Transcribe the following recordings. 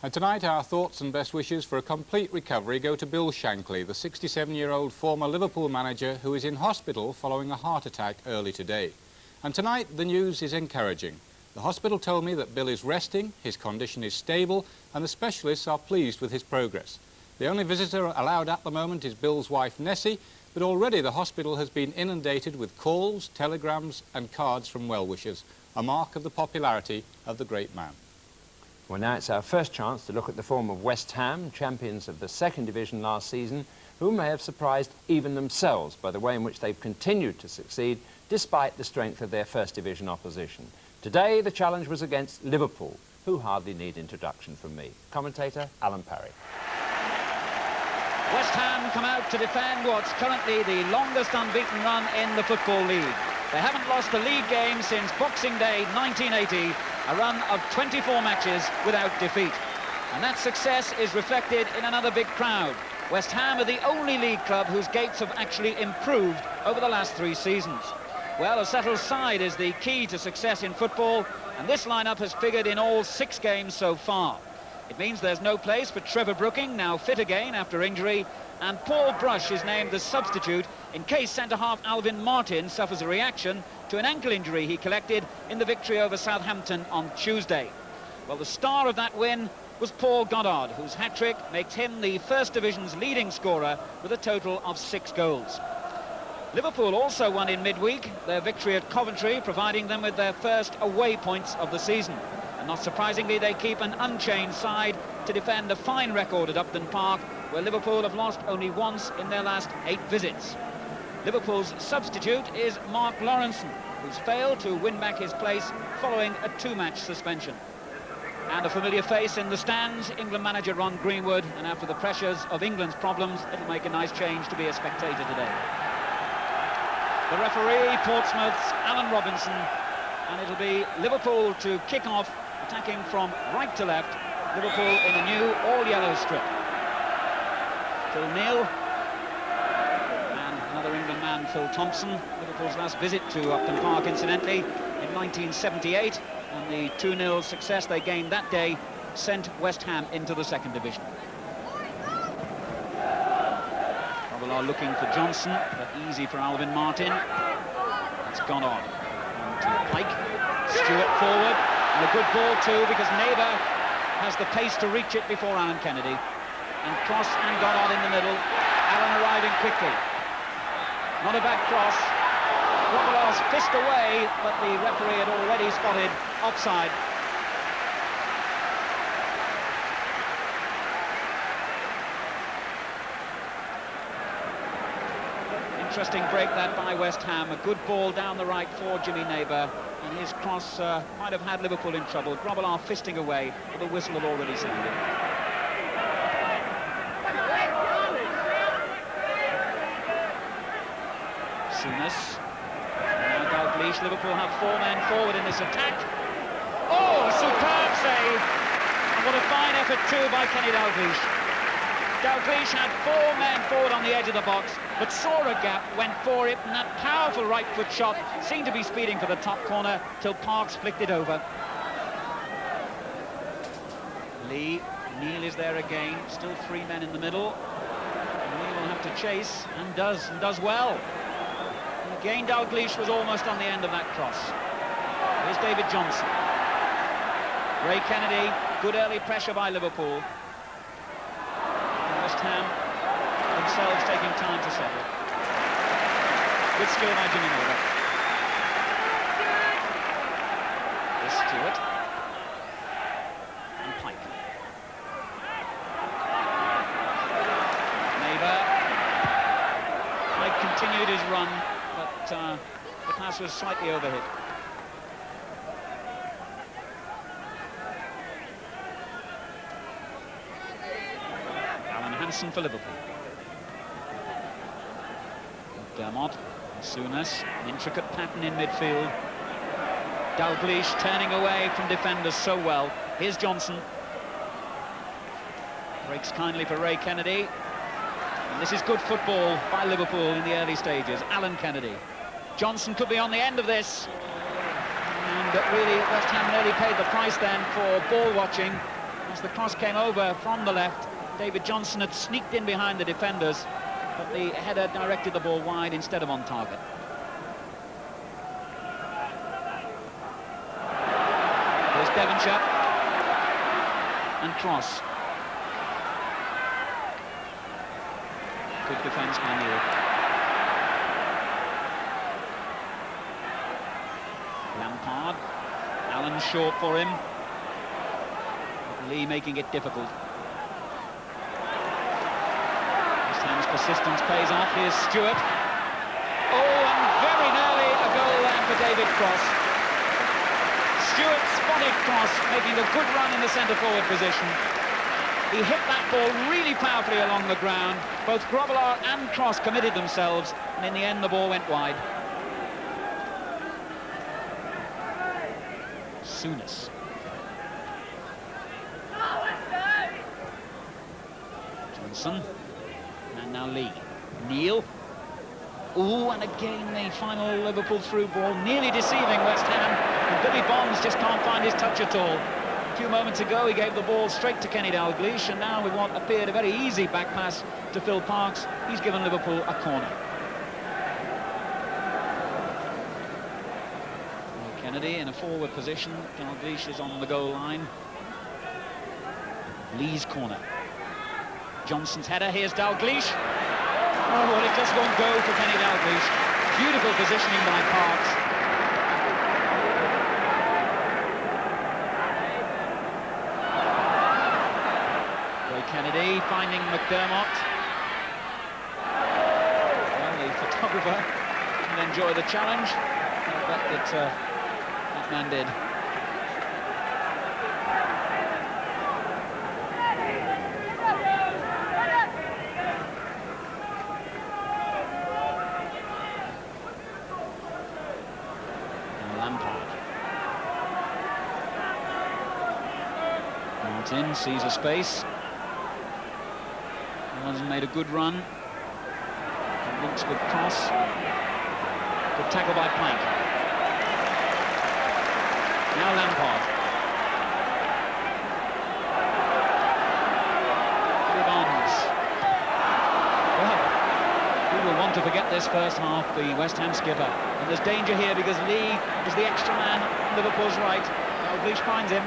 And tonight our thoughts and best wishes for a complete recovery go to Bill Shankly, the 67-year-old former Liverpool manager who is in hospital following a heart attack early today. And tonight the news is encouraging. The hospital told me that Bill is resting, his condition is stable, and the specialists are pleased with his progress. The only visitor allowed at the moment is Bill's wife Nessie, but already the hospital has been inundated with calls, telegrams and cards from well-wishers, a mark of the popularity of the great man. Well, now it's our first chance to look at the form of West Ham, champions of the second division last season, who may have surprised even themselves by the way in which they've continued to succeed despite the strength of their first division opposition. Today the challenge was against Liverpool, who hardly need introduction from me. Commentator Alan Parry. West Ham come out to defend what's currently the longest unbeaten run in the Football League. They haven't lost a league game since Boxing Day 1980, a run of 24 matches without defeat. And that success is reflected in another big crowd. West Ham are the only league club whose gates have actually improved over the last 3 seasons. Well, a settled side is the key to success in football, and this lineup has figured in all 6 games so far. It means there's no place for Trevor Brooking, now fit again after injury, and Paul Brush is named the substitute in case centre-half Alvin Martin suffers a reaction to an ankle injury he collected in the victory over Southampton on Tuesday. Well, the star of that win was Paul Goddard, whose hat-trick makes him the First Division's leading scorer with a total of 6 goals. Liverpool also won in midweek, their victory at Coventry providing them with their first away points of the season. And not surprisingly, they keep an unchanged side to defend a fine record at Upton Park, where Liverpool have lost only once in their last 8 visits. Liverpool's substitute is Mark Lawrenson, who's failed to win back his place following a 2-match suspension. And a familiar face in the stands, England manager Ron Greenwood, and after the pressures of England's problems, it'll make a nice change to be a spectator today. The referee, Portsmouth's Alan Robinson, and it'll be Liverpool to kick off, attacking from right to left. Liverpool in a new all-yellow strip. Phil Neal and another England man, Phil Thompson. Liverpool's last visit to Upton Park, incidentally, in 1978, and the 2-0 success they gained that day sent West Ham into the second division. Trouble are looking for Johnson, but easy for Alvin Martin. It's gone on. To Pike, Stewart forward, and a good ball too, because Neighbour has the pace to reach it before Alan Kennedy. And Cross and Goddard in the middle, Alan arriving quickly. Not a bad cross. Grobbelaar's fist away, but the referee had already spotted offside. Interesting break that by West Ham. A good ball down the right for Jimmy Neighbour, and his cross might have had Liverpool in trouble. Grobbelaar fisting away, but the whistle had already sounded. Souness. Now Dalglish. Liverpool have 4 men forward in this attack. Oh, a superb save! And what a fine effort too by Kenny Dalglish. Dalglish had 4 men forward on the edge of the box, but saw a gap, went for it, and that powerful right foot shot seemed to be speeding for the top corner till Parks flicked it over. Lee, Neal is there again, still 3 men in the middle. Lee will have to chase, and does well. And again, Dalglish was almost on the end of that cross. Here's David Johnson. Ray Kennedy, good early pressure by Liverpool. West Ham themselves taking time to settle. Good skill by Jimmy Neighbour. Here's Stewart. And Pike. Neighbour. Pike continued his run, but the pass was slightly overhit. For Liverpool. Dermot, Souness, an intricate pattern in midfield. Dalglish turning away from defenders so well. Here's Johnson. Breaks kindly for Ray Kennedy. And this is good football by Liverpool in the early stages. Alan Kennedy. Johnson could be on the end of this. And really, West Ham nearly paid the price then for ball watching. As the cross came over from the left, David Johnson had sneaked in behind the defenders, but the header directed the ball wide instead of on target. Here's Devonshire. And cross. Good defence by Neil. Lampard. Allen short for him. Lee making it difficult. West Ham's persistence pays off. Here's Stewart. Oh, and very nearly a goal there for David Cross. Stewart spotted Cross, making a good run in the centre-forward position. He hit that ball really powerfully along the ground. Both Grobbelaar and Cross committed themselves, and in the end the ball went wide. Souness. Johnson. And now Lee. Neil. Ooh, and again the final Liverpool through ball, nearly deceiving West Ham. And Billy Bonds just can't find his touch at all. A few moments ago he gave the ball straight to Kenny Dalglish, and now with what appeared a very easy back pass to Phil Parks, he's given Liverpool a corner. Kennedy in a forward position. Dalglish is on the goal line. Lee's corner. Johnson's header. Here's Dalglish. Oh, well, it just won't go for Kenny Dalglish. Beautiful positioning by Parks. Ray Kennedy finding McDermott. Well, the photographer can enjoy the challenge. I bet that that man did. Martin sees a space. Allen's made a good run. Links with cross. Good tackle by Plank. Now Lampard. Bonds. Well, we will want to forget this first half, the West Ham skipper. And there's danger here because Lee is the extra man on Liverpool's right. Dalglish finds him.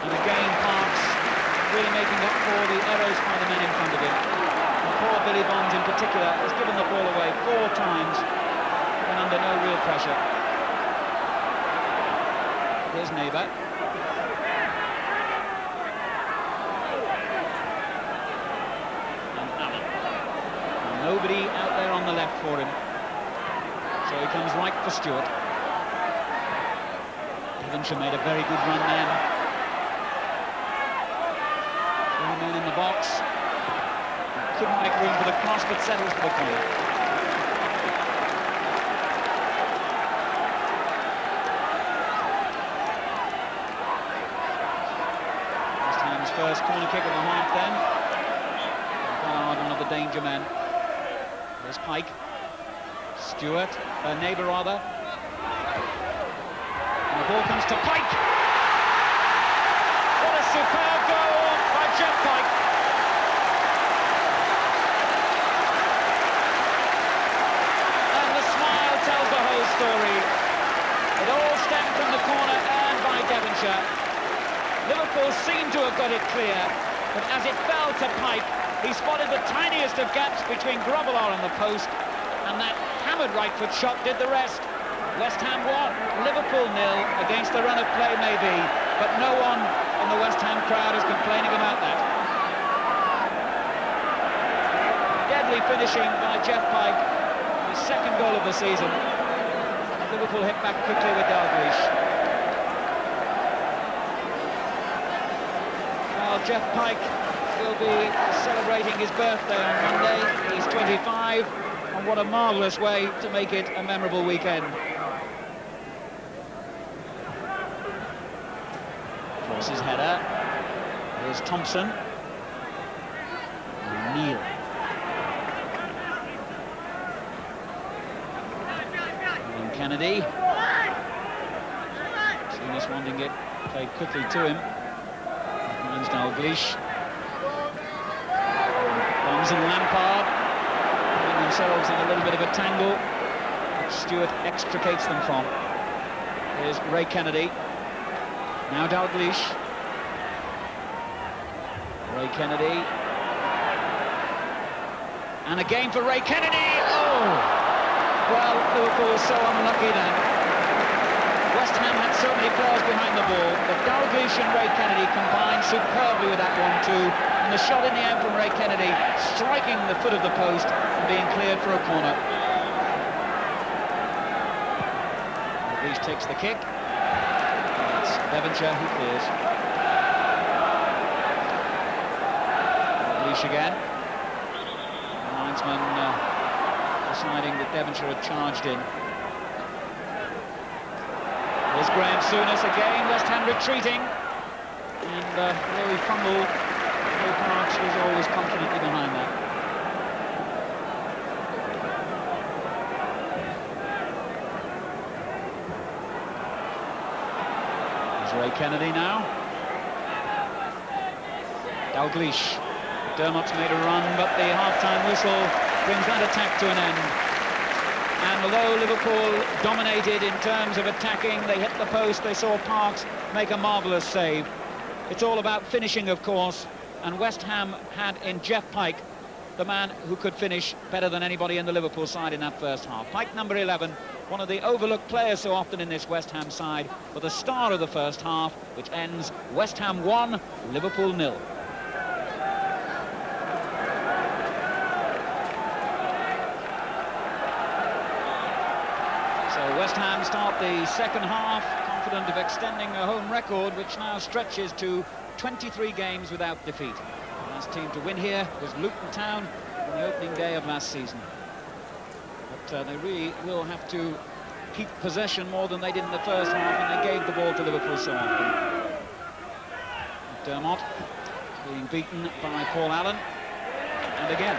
And again, Parks really making up for the errors by the men in front of him. And poor Billy Bonds in particular has given the ball away 4 times when under no real pressure. Here's Neighbour. And Allen. And nobody out there on the left for him. So he comes right for Stewart. Devonshire made a very good run then. Men in the box. Couldn't make room for the cross, but settles for the corner. West Ham's first corner kick of the half then. Ballard, one of the danger men. There's Pike. Stewart, Neighbour rather. And the ball comes to Pike. What a superb goal by Jeff Pike. And the smile tells the whole story. It all stemmed from the corner earned by Devonshire. Liverpool seemed to have got it clear, but as it fell to Pike, he spotted the tiniest of gaps between Grobbelaar and the post, and that hammered right foot shot did the rest. West Ham 1, Liverpool 0 against the run of play maybe, but no one in the West Ham crowd is complaining about that. Deadly finishing by Jeff Pike, his second goal of the season. Liverpool hit back quickly with Dalglish. Well, Jeff Pike will be celebrating his birthday on Monday. He's 25, and what a marvellous way to make it a memorable weekend. Cross's header. Here's Thompson. And Neil. And Kennedy. Souness wanting it played quickly to him. finds Dalglish. Bonds and Lampard putting themselves in a little bit of a tangle, which Stewart extricates them from. Here's Ray Kennedy. Now Dalglish. Ray Kennedy. And again for Ray Kennedy. Oh! Well, Liverpool so unlucky then. West Ham had so many players behind the ball, but Dalglish and Ray Kennedy combined superbly with that one too. And the shot in the end from Ray Kennedy, striking the foot of the post and being cleared for a corner. Dalglish takes the kick. It's Devonshire who clears. Dalglish again. The linesman deciding that Devonshire had charged in. There's Graham Souness again, West Ham retreating. And though he fumbled, Joe Parks was always confidently behind that. There's Ray Kennedy now. Dalglish. Dermot's made a run, but the half-time whistle brings that attack to an end. And although Liverpool dominated in terms of attacking, they hit the post, they saw Parks make a marvellous save. It's all about finishing, of course, and West Ham had in Jeff Pike the man who could finish better than anybody in the Liverpool side in that first half. Pike, number 11, one of the overlooked players so often in this West Ham side, but the star of the first half, which ends West Ham 1, Liverpool 0. West Ham start the second half confident of extending a home record which now stretches to 23 games without defeat. The last team to win here was Luton Town on the opening day of last season. But they really will have to keep possession more than they did in the first half, and they gave the ball to Liverpool so often. Dermot being beaten by Paul Allen, and again.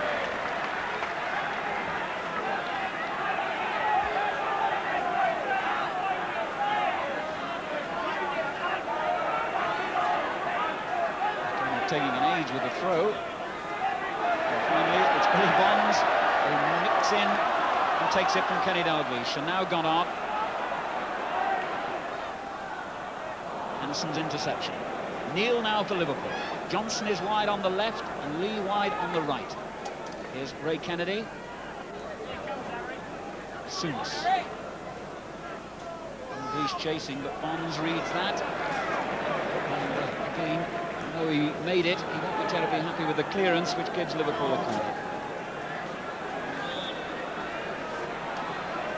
Taking an age with the throw. And finally, it's Billy Bonds who nicks in and takes it from Kenny Dalglish. And now Goddard. Anderson's interception. Neal now for Liverpool. Johnson is wide on the left and Lee wide on the right. Here's Ray Kennedy. Souness. Dalglish chasing, but Bonds reads that. And again, though he made it, he won't be terribly happy with the clearance, which gives Liverpool a corner.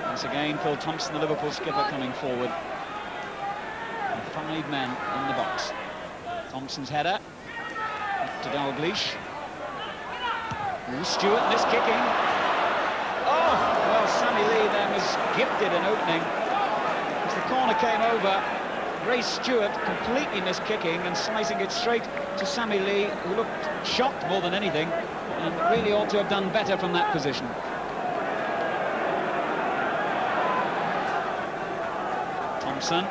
Once again, Phil Thompson, the Liverpool skipper, coming forward. And 5 men in the box. Thompson's header up to Dalglish. Stewart miskicking. Oh, well, Sammy Lee then was gifted an opening. As the corner came over, Ray Stewart completely miskicking and slicing it straight to Sammy Lee, who looked shocked more than anything, and really ought to have done better from that position. Thompson.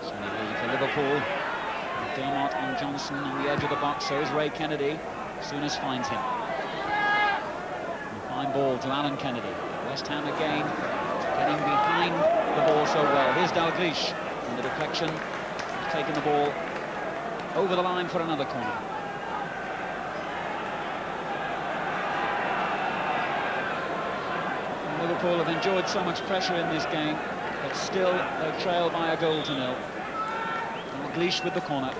Sammy Lee for Liverpool. Dermot and Johnson on the edge of the box, so is Ray Kennedy. Souness finds him. Fine ball to Alan Kennedy. West Ham again getting behind the ball so well. Here's Dalglish, and the deflection, taking the ball over the line for another corner. And Liverpool have enjoyed so much pressure in this game, but still they're trailed by a goal to 0. Dalglish with the corner.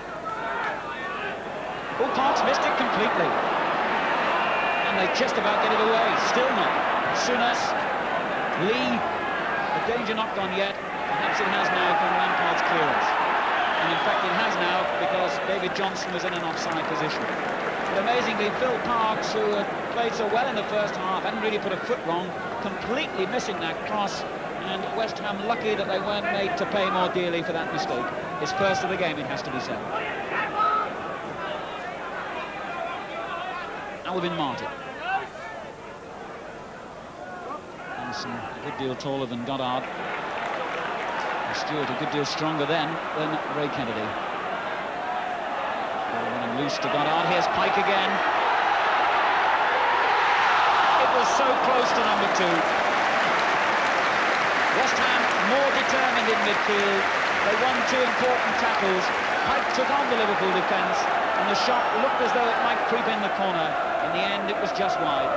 Oh, Parks missed it completely. And they just about get it away. Still not. Souness, Lee, the danger not gone yet. Perhaps it has now from Lampard's clearance. And in fact it has now because David Johnson was in an offside position. But amazingly, Phil Parks, who had played so well in the first half, hadn't really put a foot wrong, completely missing that cross. And West Ham lucky that they weren't made to pay more dearly for that mistake. His first of the game, it has to be said. Alvin Martin. And Hansen a good deal taller than Goddard. Stewart a good deal stronger then than Ray Kennedy. Ball running loose to Goddard. Here's Pike again. It was so close to number 2. West Ham more determined in midfield. They won 2 important tackles. Pike took on the Liverpool defence, and the shot looked as though it might creep in the corner. In the end, it was just wide.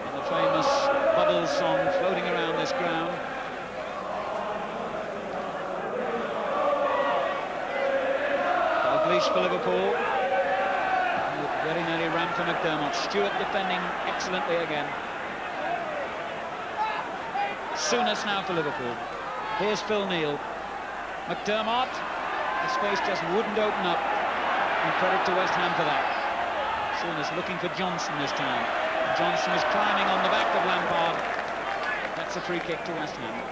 And the famous Bubbles song floating around this ground. Dalglish for Liverpool. Very nearly ran for McDermott. Stewart defending excellently again. Souness now for Liverpool. Here's Phil Neal. McDermott. The space just wouldn't open up. And credit to West Ham for that. Souness looking for Johnson this time. Johnson is climbing on the back of Lampard. That's a free kick to West Ham.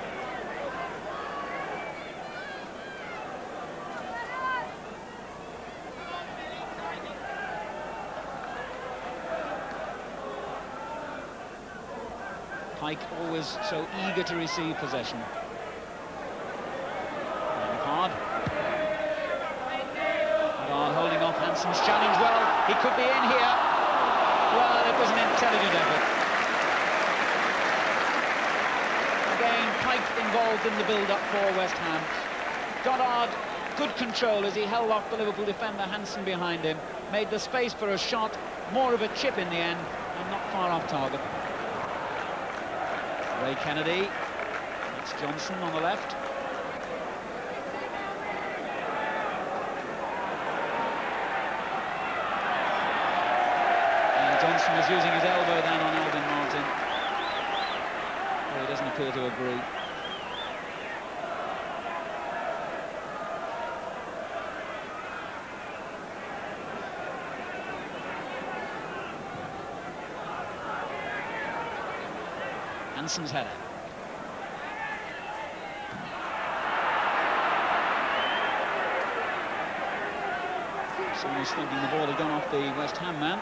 Pike always so eager to receive possession. Lampard. Lampard holding off Hansen's challenge well. He could be in here. Well, it was an intelligent effort. Again, Pike involved in the build-up for West Ham. Goddard, good control as he held off the Liverpool defender Hansen behind him. Made the space for a shot, more of a chip in the end, and not far off target. Ray Kennedy, that's Johnson on the left. And Johnson was using his elbow down on Alvin Martin. Well, he doesn't appear to agree. Hansen's header. Someone's thinking the ball had gone off the West Ham man.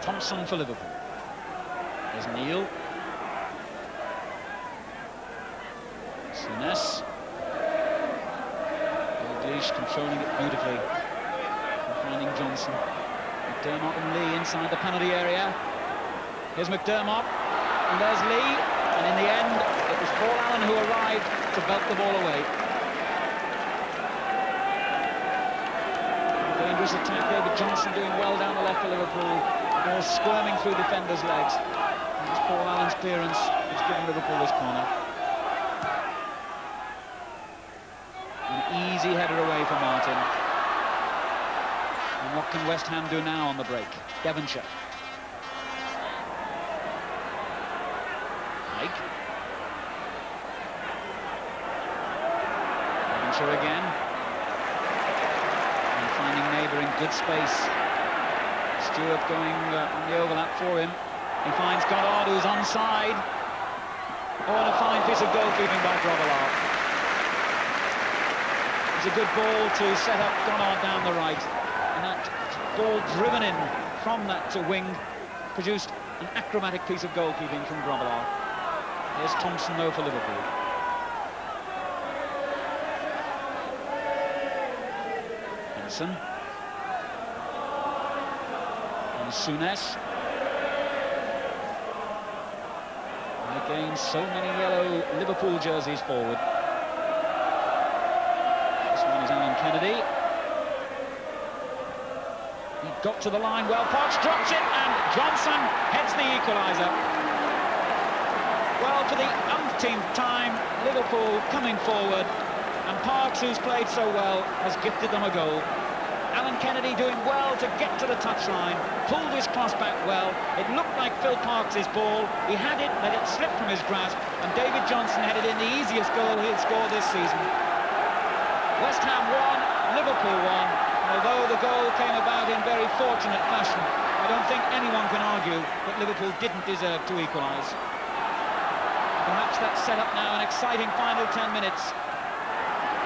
Thompson for Liverpool. There's Neal. Souness. Controlling it beautifully and finding Johnson. McDermott and Lee inside the penalty area. Here's McDermott and there's Lee, and in the end it was Paul Allen who arrived to belt the ball away. Dangerous attack there, but Johnson doing well down the left for Liverpool. Ball squirming through defenders' legs. And it's Paul Allen's clearance which given Liverpool this corner. Easy header away for Martin. And what can West Ham do now on the break? Devonshire. Pike. Devonshire again. And finding neighbour in good space. Stewart going on the overlap for him. He finds Goddard, who's onside. Oh, and a fine piece of goalkeeping by Grobbelaar. A good ball to set up Goddard down the right, and that ball driven in from that wing produced an acrobatic piece of goalkeeping from Grobbelaar. Here's Thompson though for Liverpool. Hansen and Souness. And again, so many yellow Liverpool jerseys forward. Kennedy. He got to the line well. Parks drops it, and Johnson heads the equaliser. Well, for the umpteenth time, Liverpool coming forward, and Parks, who's played so well, has gifted them a goal. Alan Kennedy doing well to get to the touchline, pulled his cross back well. It looked like Phil Parks' ball. He had it, let it slip from his grasp, and David Johnson headed in the easiest goal he'd scored this season. West Ham won, Liverpool won, and although the goal came about in very fortunate fashion, I don't think anyone can argue that Liverpool didn't deserve to equalise. Perhaps that set up now an exciting final 10 minutes.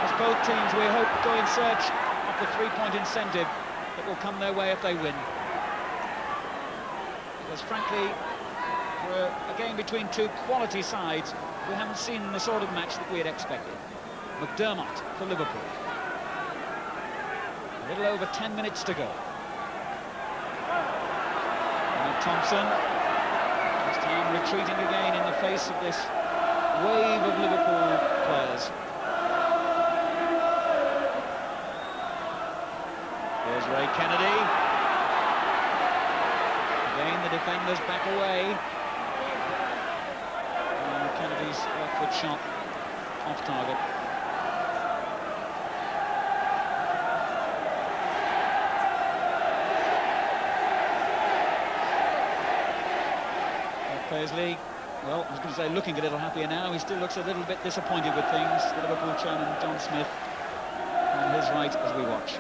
As both teams, we hope, go in search of the three-point incentive that will come their way if they win. Because frankly, for a game between two quality sides, we haven't seen the sort of match that we had expected. McDermott for Liverpool. A little over 10 minutes to go. And Thompson, this time retreating again in the face of this wave of Liverpool players. Here's Ray Kennedy. Again, the defenders back away. And Kennedy's left-foot shot off target. Paisley, well, I was going to say looking a little happier now. He still looks a little bit disappointed with things. The Liverpool chairman, John Smith, on his right as we watch.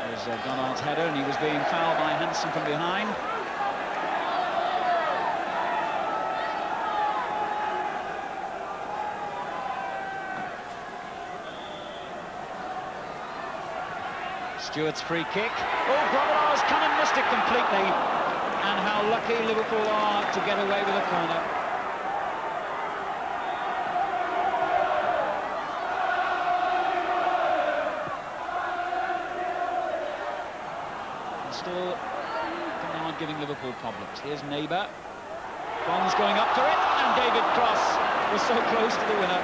It was Goddard's header, and he was being fouled by Hansen from behind. Stewart's free kick. Oh, Grobbelaar's come and missed it completely. And how lucky Liverpool are to get away with a corner. And still, Goddard giving Liverpool problems. Here's Neighbour. Bond's going up for it, and David Cross was so close to the winner.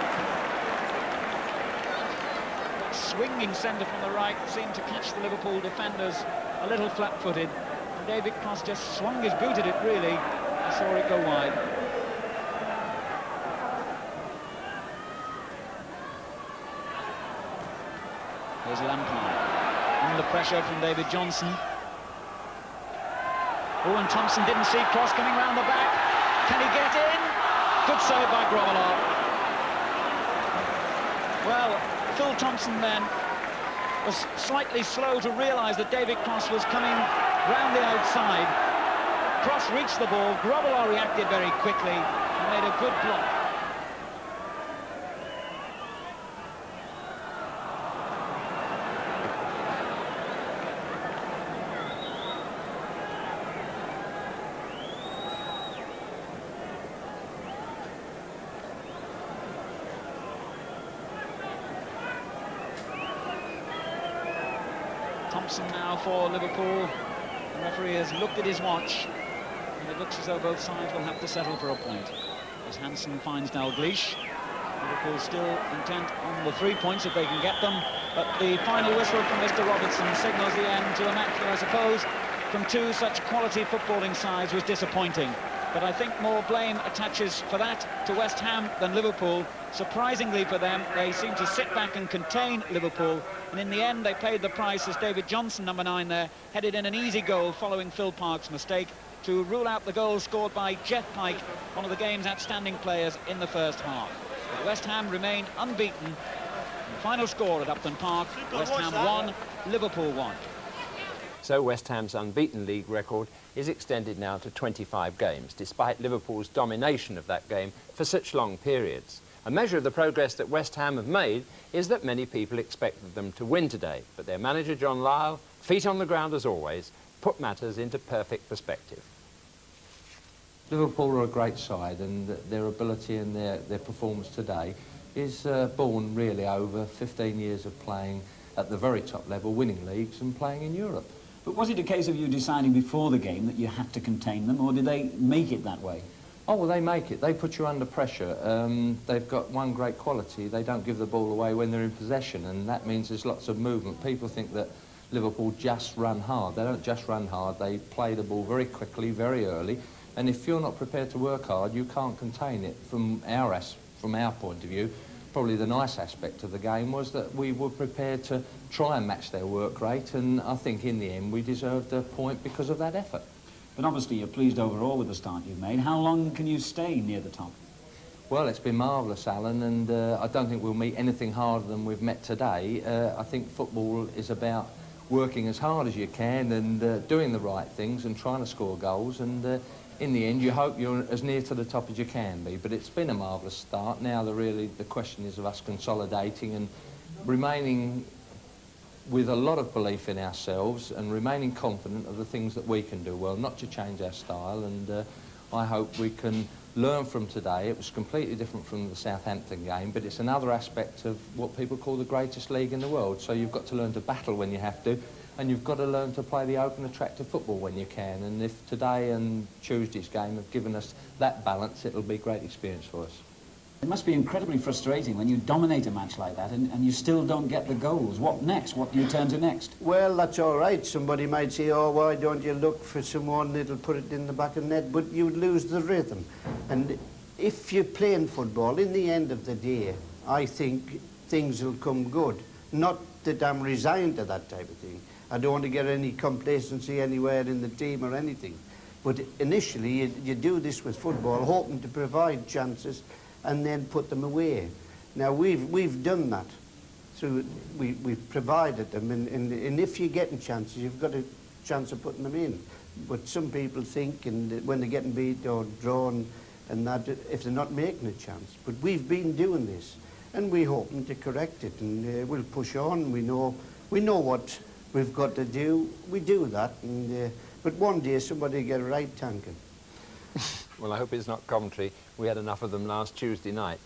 Swinging centre from the right seemed to catch the Liverpool defenders a little flat-footed. And David Cross just swung his boot at it, really. I saw it go wide. There's Lampard. Under pressure from David Johnson. Oh, and Thompson didn't see Cross coming round the back. Can he get in? Good save by Grobbelaar. Well, Phil Thompson then was slightly slow to realise that David Cross was coming round the outside. Cross reached the ball, Grobbelaar reacted very quickly and made a good block. Thompson now for Liverpool. The referee has looked at his watch, and it looks as though both sides will have to settle for a point. As Hansen finds Dalglish. Liverpool still intent on the 3 points if they can get them, but the final whistle from Mr. Robertson signals the end to a match that I suppose from two such quality footballing sides was disappointing. But I think more blame attaches for that to West Ham than Liverpool. Surprisingly for them, they seem to sit back and contain Liverpool, and in the end they paid the price as David Johnson, number 9 there, headed in an easy goal following Phil Park's mistake to rule out the goal scored by Jeff Pike, one of the game's outstanding players in the first half. But West Ham remain unbeaten. The final score at Upton Park, West Ham 1, Liverpool 1. So West Ham's unbeaten league record is extended now to 25 games, despite Liverpool's domination of that game for such long periods. A measure of the progress that West Ham have made is that many people expected them to win today, but their manager John Lyall, feet on the ground as always, put matters into perfect perspective. Liverpool are a great side, and their ability and their performance today is born really over 15 years of playing at the very top level, winning leagues and playing in Europe. But was it a case of you deciding before the game that you had to contain them, or did they make it that way? Oh, well, they make it. They put you under pressure. They've got one great quality. They don't give the ball away when they're in possession, and that means there's lots of movement. People think that Liverpool just run hard. They don't just run hard. They play the ball very quickly, very early, and if you're not prepared to work hard, you can't contain it. From our point of view, probably the nice aspect of the game was that we were prepared to try and match their work rate, and I think in the end we deserved a point because of that effort. But obviously you're pleased overall with the start you've made. How long can you stay near the top? Well, it's been marvellous, Alan, and I don't think we'll meet anything harder than we've met today. I think football is about working as hard as you can and doing the right things and trying to score goals, and in the end you hope you're as near to the top as you can be. But it's been a marvellous start. Now the question is of us consolidating and remaining with a lot of belief in ourselves and remaining confident of the things that we can do well, not to change our style, and I hope we can learn from today. It was completely different from the Southampton game, but it's another aspect of what people call the greatest league in the world. So you've got to learn to battle when you have to, and you've got to learn to play the open, attractive football when you can. And if today and Tuesday's game have given us that balance, it'll be a great experience for us. It must be incredibly frustrating when you dominate a match like that and you still don't get the goals. What next? What do you turn to next? Well, that's all right. Somebody might say, oh, why don't you look for someone that'll put it in the back of the net? But you'd lose the rhythm. And if you're playing football, in the end of the day, I think things will come good. Not that I'm resigned to that type of thing. I don't want to get any complacency anywhere in the team or anything. But initially, you do this with football, hoping to provide chances and then put them away. Now, we've done that. So we've provided them, and if you're getting chances, you've got a chance of putting them in. But some people think, and when they're getting beat or drawn, and that, if they're not making a chance. But we've been doing this, and we're hoping to correct it, and we'll push on. We know what we've got to do. We do that, and but one day somebody will get a right tanking. Well, I hope it's not Coventry. We had enough of them last Tuesday night.